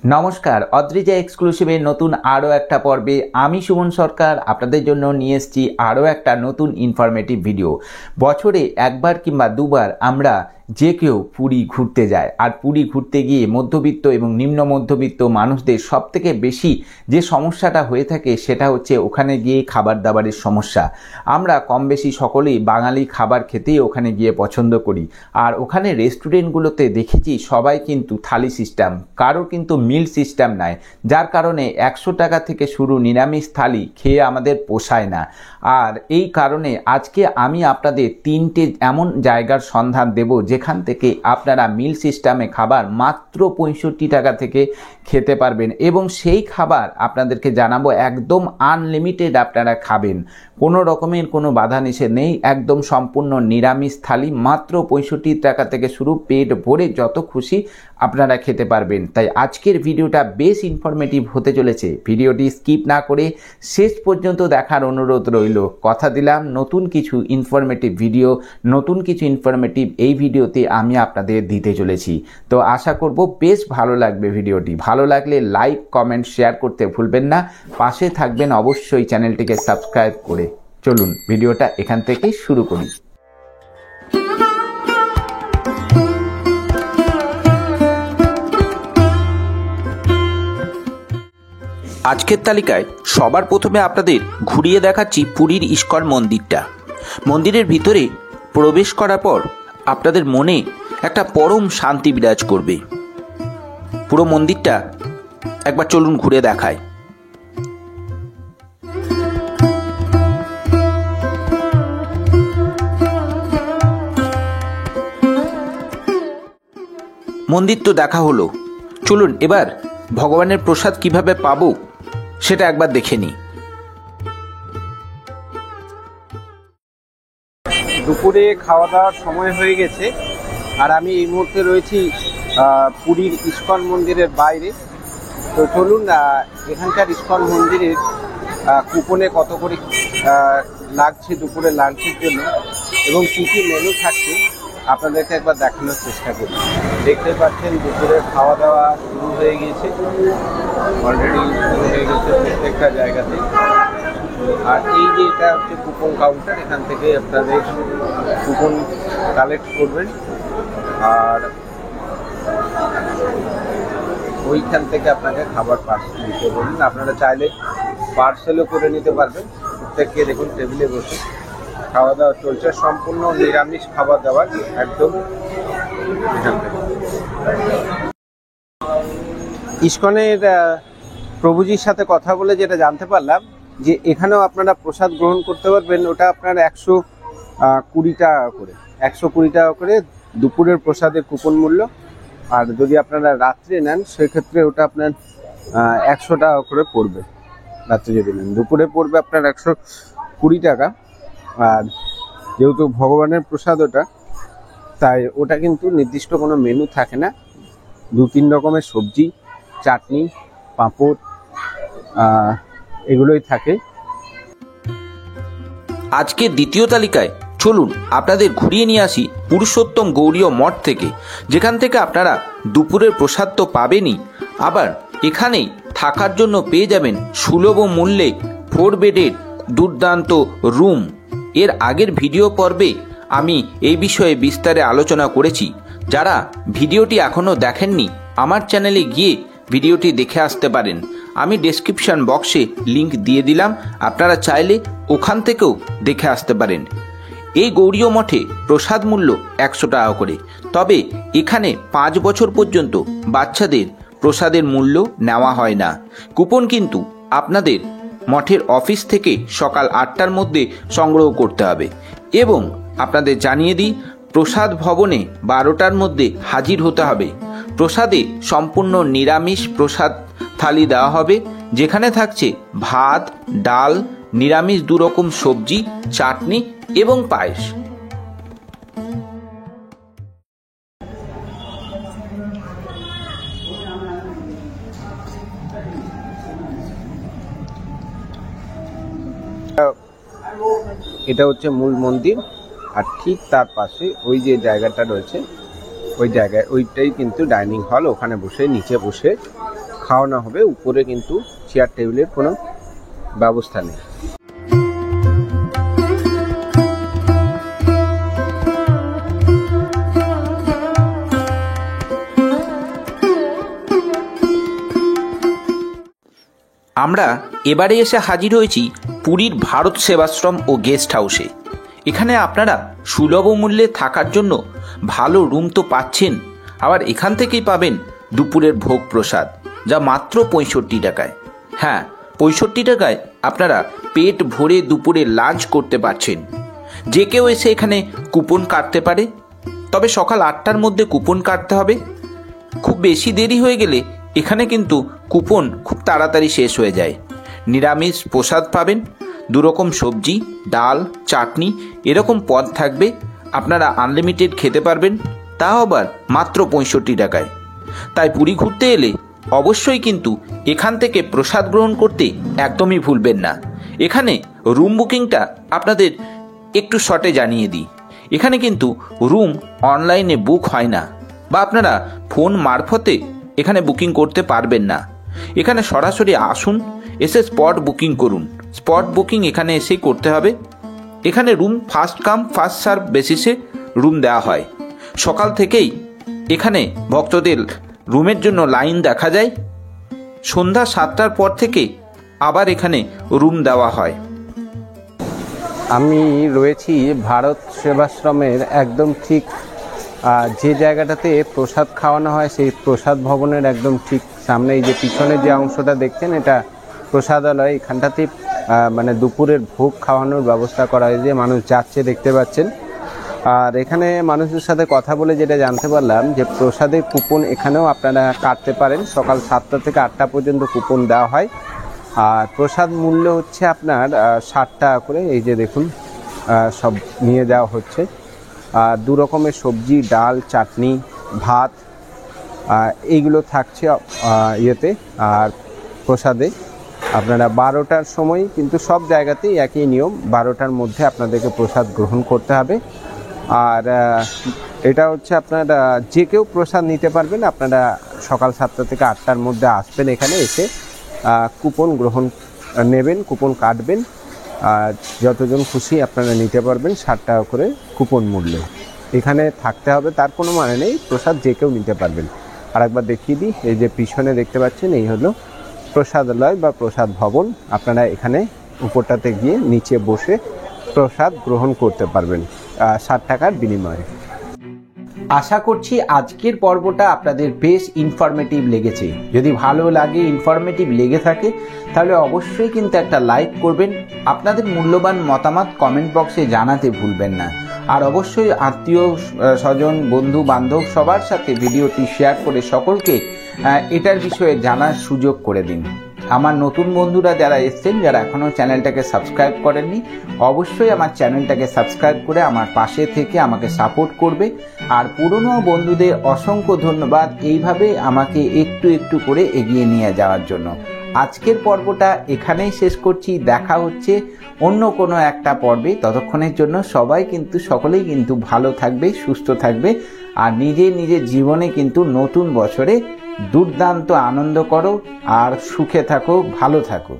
নমস্কার, অদ্রিজা এক্সক্লুসিভের নতুন আরও একটা পর্বে আমি সুমন সরকার আপনাদের জন্য নিয়ে এসেছি আরও একটা নতুন ইনফরমেটিভ ভিডিও। বছরে একবার কিংবা দুবার আমরা যে কেউ পুরী ঘুরতে যায়, আর পুরী ঘুরতে গিয়ে মধ্যবিত্ত এবং নিম্ন মধ্যবিত্ত মানুষদের সবথেকে বেশি যে সমস্যাটা হয়ে থাকে সেটা হচ্ছে ওখানে গিয়ে খাবার দাবারের সমস্যা। আমরা কম বেশি সকলেই বাঙালি খাবার খেতেই ওখানে গিয়ে পছন্দ করি, আর ওখানে রেস্টুরেন্টগুলোতে দেখেছি সবাই কিন্তু থালি সিস্টেম, কারো কিন্তু মিল সিস্টেম নাই, যার কারণে 100 টাকা থেকে শুরু নিরামিষ থালি খেয়ে আমাদের পোষায় না। আর এই কারণে আজকে আমি আপনাদের 3টে এমন জায়গার সন্ধান দেব যেখান থেকে আপনারা মিল সিস্টেমে খাবার মাত্র 65 টাকা থেকে খেতে পারবেন, এবং সেই খাবার আপনাদেরকে জানাবো একদম আনলিমিটেড আপনারা খাবেন, কোনো রকমের কোনো বাধা নিষেধ নেই, একদম সম্পূর্ণ নিরামিষ থালি মাত্র 65 টাকা থেকে শুরু, পেট ভরে যত খুশি আপনারা খেতে পারবেন। তাই আজকের ভিডিওটা বেশ ইনফরমেটিভ হতে চলেছে, ভিডিওটি স্কিপ না করে শেষ পর্যন্ত দেখার অনুরোধ রইল। কথা দিলাম নতুন কিছু ইনফরমেটিভ ভিডিও, নতুন কিছু ইনফরমেটিভ এই ভিডিওতে আমি আপনাদের দিতে চলেছি। তো আশা করব বেশ ভালো লাগবে ভিডিওটি। ভালো লাগলে লাইক কমেন্ট শেয়ার করতে ভুলবেন না, পাশে থাকবেন অবশ্যই চ্যানেলটিকে সাবস্ক্রাইব করে। চলুন ভিডিওটা এখান থেকেই শুরু করি। আজকের তালিকায় সবার প্রথমে আপনাদের ঘুরিয়ে দেখাচ্ছি পুরীর ইস্কন মন্দিরটা। মন্দিরের ভিতরে প্রবেশ করার পর আপনাদের মনে একটা পরম শান্তি বিরাজ করবে। পুরো মন্দিরটা একবার চলুন ঘুরে দেখায়। মন্দির তো দেখা হলো, চলুন এবার ভগবানের প্রসাদ কিভাবে পাবো সেটা একবার দেখে নিই। দুপুরে খাওয়া দাওয়ার সময় হয়ে গেছে, আর আমি এই মুহূর্তে রয়েছি পুরীর ইস্কন মন্দিরের বাইরে। তো চলুন এখানকার ইস্কন মন্দিরের কুপনে কত করে লাগছে দুপুরে লাঞ্চের জন্য এবং কী কী মেনু থাকছে আপনাদেরকে একবার দেখানোর চেষ্টা করি। দেখতে পাচ্ছেন দুপুরের খাওয়া দাওয়া শুরু হয়ে গিয়েছে, অলরেডি শুরু হয়ে গেছে প্রত্যেকটা জায়গাতে। আর এই যে এটা হচ্ছে কুপন কাউন্টার, এখান থেকে আপনাদের কুপন কালেক্ট করবেন, আর ওইখান থেকে আপনাকে খাবার পার্সেল দিতে বলবেন। আপনারা চাইলে পার্সেলও করে নিতে পারবেন। প্রত্যেককে দেখুন টেবিলে বসে খাওয়া দাওয়া চলছে, সম্পূর্ণ নিরামিষ খাবার দাবার একদম এখান থেকে। ইস্কনের প্রভুজির সাথে কথা বলে যেটা জানতে পারলাম যে এখানেও আপনারা প্রসাদ গ্রহণ করতে পারবেন। ওটা আপনার 120 টাকা করে, 120 টাকা করে দুপুরের প্রসাদের কুপন মূল্য। আর যদি আপনারা রাত্রে নেন সেক্ষেত্রে ওটা আপনার 100 টাকা করে পড়বে। রাত্রে যদি নেন, দুপুরে পড়বে আপনার 120 টাকা। আর যেহেতু ভগবানের প্রসাদ ওটা, তাই ওটা কিন্তু নির্দিষ্ট কোনো মেনু থাকে না, 2-3 রকমের সবজি, চাটনি, পাঁপড় এগুলোই থাকে। আজকের দ্বিতীয় তালিকায় চলুন আপনাদের ঘুরিয়ে নিয়ে আসি পুরুষোত্তম গৌড়ীয় মঠ থেকে, যেখান থেকে আপনারা দুপুরের প্রসাদ তো পাবেনই, আবার এখানেই থাকার জন্য পেয়ে যাবেন সুলভ মূল্যে 4 বেডের দুর্দান্ত রুম। এর আগের ভিডিও পর্বে আমি এই বিষয়ে বিস্তারে আলোচনা করেছি। যারা ভিডিওটি এখনও দেখেননি আমার চ্যানেলে গিয়ে ভিডিওটি দেখে আসতে পারেন, আমি ডেসক্রিপশন বক্সে লিংক দিয়ে দিলাম, আপনারা চাইলে ওখান থেকেও দেখে আসতে পারেন। এই গৌড়ীয় মঠে প্রসাদ মূল্য 100 টাকা করে, তবে এখানে 5 বছর পর্যন্ত বাচ্চাদের প্রসাদের মূল্য নেওয়া হয় না। কুপন কিন্তু আপনাদের মঠের অফিস থেকে সকাল 8টার মধ্যে সংগ্রহ করতে হবে, এবং আপনাদের জানিয়ে দিই প্রসাদ ভবনে 12টার মধ্যে হাজির হতে হবে। প্রসাদে সম্পূর্ণ নিরামিষ প্রসাদ থালি দেওয়া হবে, যেখানে থাকছে ভাত, ডাল, নিরামিষ 2 রকম সবজি, চাটনি এবং পায়েস। এটা হচ্ছে মূল মন্দির, আর ঠিক তার পাশে ওই যে জায়গাটা রয়েছে ওই জায়গায় ওইটাই কিন্তু ডাইনিং হল, ওখানে বসে নিচে বসে খাওয়ানো হবে। উপরে কিন্তু চেয়ার টেবিলের কোনো ব্যবস্থা নেই। আমরা এবারে এসে হাজির হয়েছি পুরীর ভারত সেবাশ্রম ও গেস্ট হাউসে। এখানে আপনারা সুলভ মূল্যে থাকার জন্য ভালো রুম তো পাচ্ছেন, আবার এখান থেকেই পাবেন দুপুরের ভোগ প্রসাদ, যা মাত্র 65 টাকায়। হ্যাঁ, 65 টাকায় আপনারা পেট ভরে দুপুরে লাঞ্চ করতে পারছেন। যে কেউ এসে এখানে কুপন কাটতে পারে, তবে সকাল 8টার মধ্যে কুপন কাটতে হবে। খুব বেশি দেরি হয়ে গেলে এখানে কিন্তু কুপন খুব তাড়াতাড়ি শেষ হয়ে যায়। নিরামিষ প্রসাদ পাবেন, 2 রকম সবজি, ডাল, চাটনি এরকম পদ থাকবে। আপনারা আনলিমিটেড খেতে পারবেন, তাও আবার মাত্র 65 টাকায়। তাই পুরী ঘুরতে এলে অবশ্যই কিন্তু এখান থেকে প্রসাদ গ্রহণ করতে একদমই ভুলবেন না। এখানে রুম বুকিংটা আপনাদের একটু শর্টে জানিয়ে দিই। এখানে কিন্তু রুম অনলাইনে বুক হয় না, বা আপনারা ফোন মারফতে এখানে বুকিং করতে পারবেন না। এখানে সরাসরি আসুন, এসে স্পট বুকিং করুন। স্পট বুকিং এখানে এসেই করতে হবে। এখানে room first come first serve বেসিসে রুম দেওয়া হয়। সকাল থেকেই এখানে ভক্তদের রুমের জন্য লাইন দেখা যায়। সন্ধ্যা 7টার পর থেকে আবার এখানে রুম দেওয়া হয়। আমি রয়েছি ভারত সেবাশ্রমের একদম ঠিক যে জায়গাটাতে প্রসাদ খাওয়ানো হয়, সেই প্রসাদ ভবনের একদম ঠিক সামনে। এই যে পিছনে যে অংশটা দেখছেন, এটা প্রসাদালয়। এখানটাতে মানে দুপুরের ভোগ খাওয়ানোর ব্যবস্থা করা হয়, যে মানুষ যাচ্ছে দেখতে পাচ্ছেন। আর এখানে মানুষের সাথে কথা বলে যেটা জানতে পারলাম, যে প্রসাদের কুপন এখানেও আপনারা কাটতে পারেন। সকাল 7টা থেকে 8টা পর্যন্ত কুপন দেওয়া হয়। আর প্রসাদ মূল্য হচ্ছে আপনার 60 টাকা করে। এই যে দেখুন, সব নিয়ে দেওয়া হচ্ছে। 2 রকমের সবজি, ডাল, চাটনি, ভাত এইগুলো থাকছে ইয়েতে। আর প্রসাদে আপনারা 12টার সময়, কিন্তু সব জায়গাতেই একই নিয়ম, 12টার মধ্যে আপনাদেরকে প্রসাদ গ্রহণ করতে হবে। আর এটা হচ্ছে আপনারা যে কেউ প্রসাদ নিতে পারবেন। আপনারা সকাল 7টা থেকে 8টার মধ্যে আসবেন, এখানে এসে কুপন নেবেন, কুপন কাটবেন। আর যতজন খুশি আপনারা নিতে পারবেন 60 টাকা করে কুপন মূল্য। এখানে থাকতে হবে তার কোনো মানে নেই, প্রসাদ যে কেউ নিতে পারবেন। আর একবার দেখিয়ে দিই, এই যে পিছনে দেখতে পাচ্ছেন, এই হলো প্রসাদালয় বা প্রসাদ ভবন। আপনারা এখানে উপরটাতে গিয়ে নিচে বসে প্রসাদ গ্রহণ করতে পারবেন 60 টাকার বিনিময়ে। আশা করছি আজকের পর্বটা আপনাদের বেশ ইনফরমেটিভ লেগেছে। যদি ভালো লাগে, ইনফরমেটিভ লেগে থাকে, তাহলে অবশ্যই কিন্তু একটা লাইক করবেন। আপনাদের মূল্যবান মতামত কমেন্ট বক্সে জানাতে ভুলবেন না। আর অবশ্যই আত্মীয় স্বজন, বন্ধু বান্ধব সবার সাথে ভিডিওটি শেয়ার করে সকলকে এটার বিষয়ে জানার সুযোগ করে দিন। আমার নতুন বন্ধুরা যারা এসছেন, যারা এখনও চ্যানেলটাকে সাবস্ক্রাইব করেননি, অবশ্যই আমার চ্যানেলটাকে সাবস্ক্রাইব করে আমার পাশে থেকে আমাকে সাপোর্ট করবে। আর পুরনো বন্ধুদের অসংখ্য ধন্যবাদ এইভাবে আমাকে একটু একটু করে এগিয়ে নিয়ে যাওয়ার জন্য। আজকের পর্বটা এখানেই শেষ করছি। দেখা হচ্ছে অন্য কোনো একটা পর্বে। ততক্ষণের জন্য সকলেই কিন্তু ভালো থাকবে, সুস্থ থাকবে। আর নিজের জীবনে কিন্তু নতুন বছরে দুর্দান্ত আনন্দ করো, আর সুখে থাকো, ভালো থাকো।